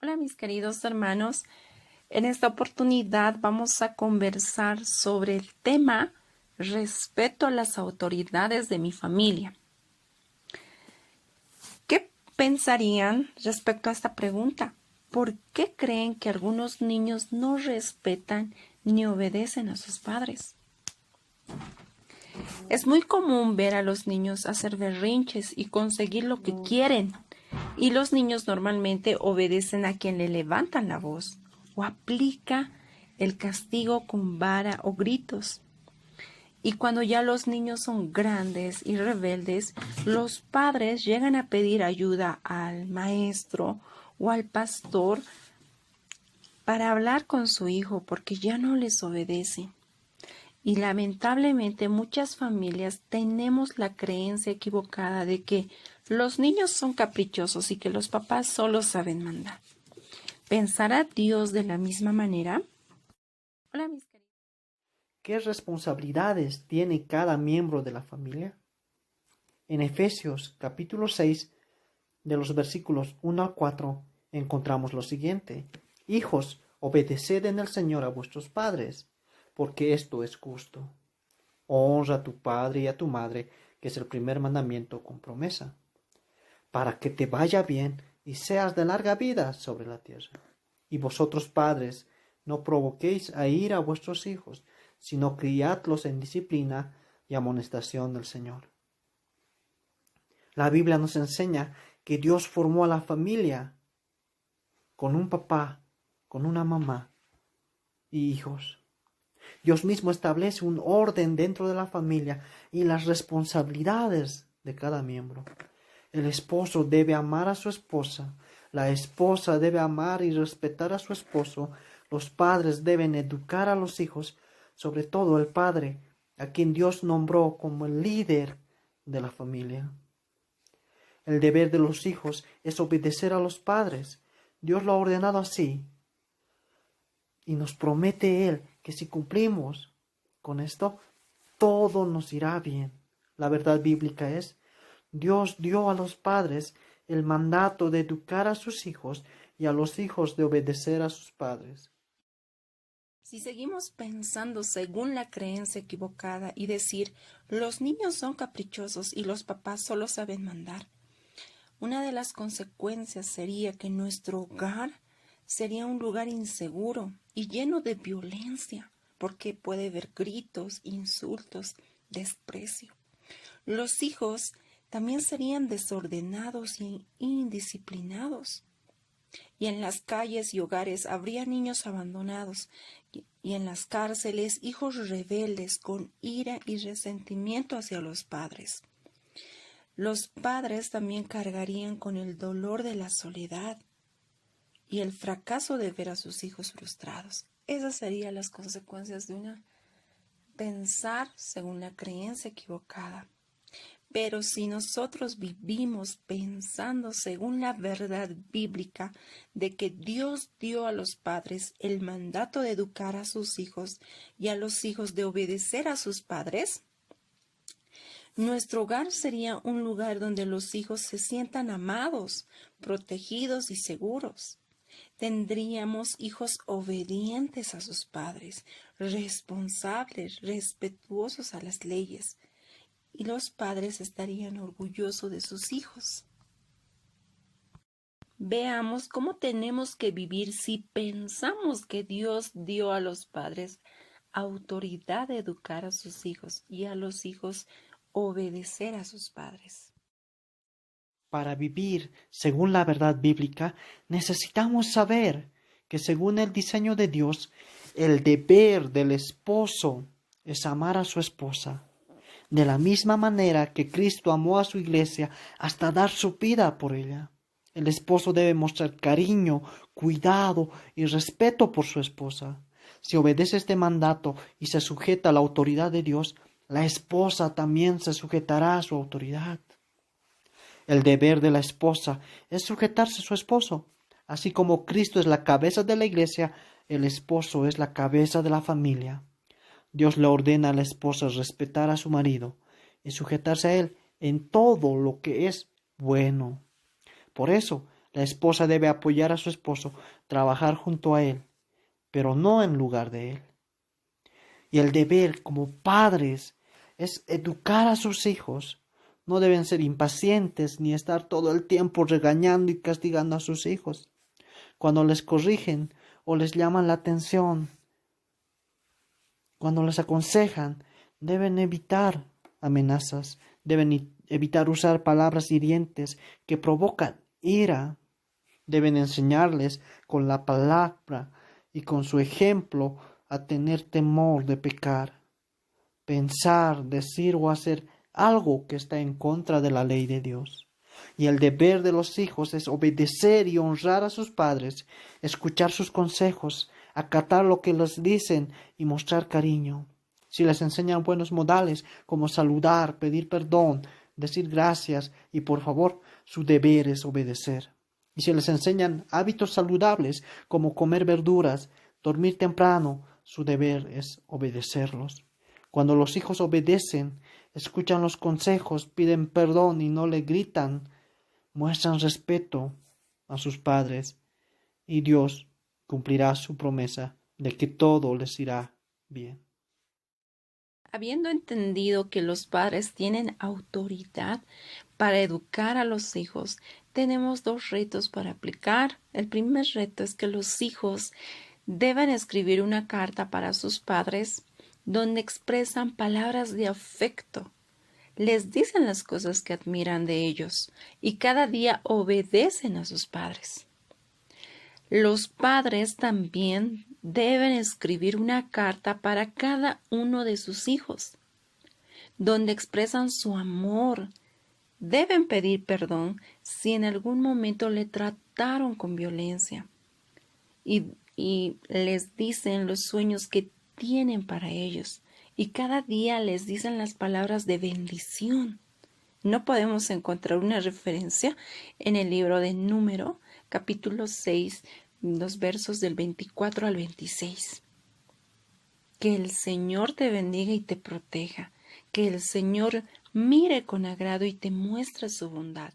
Hola mis queridos hermanos, en esta oportunidad vamos a conversar sobre el tema respeto a las autoridades de mi familia. ¿Qué pensarían respecto a esta pregunta? ¿Por qué creen que algunos niños no respetan ni obedecen a sus padres? Es muy común ver a los niños hacer berrinches y conseguir lo que quieren, y los niños normalmente obedecen a quien le levantan la voz o aplica el castigo con vara o gritos. Y cuando ya los niños son grandes y rebeldes, los padres llegan a pedir ayuda al maestro o al pastor para hablar con su hijo porque ya no les obedece. Y lamentablemente muchas familias tenemos la creencia equivocada de que los niños son caprichosos y que los papás solo saben mandar. ¿Pensará Dios de la misma manera? Hola, mis queridos. ¿Qué responsabilidades tiene cada miembro de la familia? En Efesios capítulo 6, de los versículos 1 al 4, encontramos lo siguiente. Hijos, obedeced en el Señor a vuestros padres, porque esto es justo. Honra a tu padre y a tu madre, que es el primer mandamiento con promesa, para que te vaya bien y seas de larga vida sobre la tierra. Y vosotros, padres, no provoquéis a ira a vuestros hijos, sino criadlos en disciplina y amonestación del Señor. La Biblia nos enseña que Dios formó a la familia con un papá, con una mamá y hijos. Dios mismo establece un orden dentro de la familia y las responsabilidades de cada miembro. El esposo debe amar a su esposa, la esposa debe amar y respetar a su esposo, los padres deben educar a los hijos, sobre todo el padre, a quien Dios nombró como el líder de la familia. El deber de los hijos es obedecer a los padres. Dios lo ha ordenado así. Y nos promete Él que si cumplimos con esto, todo nos irá bien. La verdad bíblica es, Dios dio a los padres el mandato de educar a sus hijos y a los hijos de obedecer a sus padres. Si seguimos pensando según la creencia equivocada y decir los niños son caprichosos y los papás solo saben mandar, una de las consecuencias sería que nuestro hogar sería un lugar inseguro y lleno de violencia, porque puede haber gritos, insultos, desprecio. Los hijos también serían desordenados y indisciplinados. Y en las calles y hogares habría niños abandonados, y en las cárceles hijos rebeldes con ira y resentimiento hacia los padres. Los padres también cargarían con el dolor de la soledad y el fracaso de ver a sus hijos frustrados. Esas serían las consecuencias de pensar según la creencia equivocada. Pero si nosotros vivimos pensando según la verdad bíblica de que Dios dio a los padres el mandato de educar a sus hijos y a los hijos de obedecer a sus padres, nuestro hogar sería un lugar donde los hijos se sientan amados, protegidos y seguros. Tendríamos hijos obedientes a sus padres, responsables, respetuosos a las leyes, y los padres estarían orgullosos de sus hijos. Veamos cómo tenemos que vivir si pensamos que Dios dio a los padres autoridad de educar a sus hijos y a los hijos obedecer a sus padres. Para vivir según la verdad bíblica, necesitamos saber que según el diseño de Dios, el deber del esposo es amar a su esposa, de la misma manera que Cristo amó a su iglesia hasta dar su vida por ella. El esposo debe mostrar cariño, cuidado y respeto por su esposa. Si obedece este mandato y se sujeta a la autoridad de Dios, la esposa también se sujetará a su autoridad. El deber de la esposa es sujetarse a su esposo. Así como Cristo es la cabeza de la iglesia, el esposo es la cabeza de la familia. Dios le ordena a la esposa respetar a su marido y sujetarse a él en todo lo que es bueno. Por eso, La esposa debe apoyar a su esposo, trabajar junto a él, pero no en lugar de él. Y el deber como padres es educar a sus hijos. No deben ser impacientes ni estar todo el tiempo regañando y castigando a sus hijos. Cuando les corrigen o les llaman la atención, cuando les aconsejan, deben evitar amenazas, deben evitar usar palabras hirientes que provocan ira. Deben enseñarles con la palabra y con su ejemplo a tener temor de pecar, pensar, decir o hacer algo que está en contra de la ley de Dios. Y el deber de los hijos es obedecer y honrar a sus padres, escuchar sus consejos, acatar lo que les dicen y mostrar cariño. Si les enseñan buenos modales como saludar, pedir perdón, decir gracias y por favor, su deber es obedecer. Y si les enseñan hábitos saludables como comer verduras, dormir temprano, su deber es obedecerlos. Cuando los hijos obedecen, escuchan los consejos, piden perdón y no le gritan, muestran respeto a sus padres y Dios cumplirá su promesa de que todo les irá bien. Habiendo entendido que los padres tienen autoridad para educar a los hijos, tenemos dos retos para aplicar. El primer reto es que los hijos deben escribir una carta para sus padres donde expresan palabras de afecto. Les dicen las cosas que admiran de ellos y cada día obedecen a sus padres. Los padres también deben escribir una carta para cada uno de sus hijos, donde expresan su amor. Deben pedir perdón si en algún momento le trataron con violencia y les dicen los sueños que tienen para ellos y cada día les dicen las palabras de bendición. No podemos encontrar una referencia en el libro de Número, capítulo 6, los versos del 24 al 26. Que el Señor te bendiga y te proteja. Que el Señor mire con agrado y te muestre su bondad.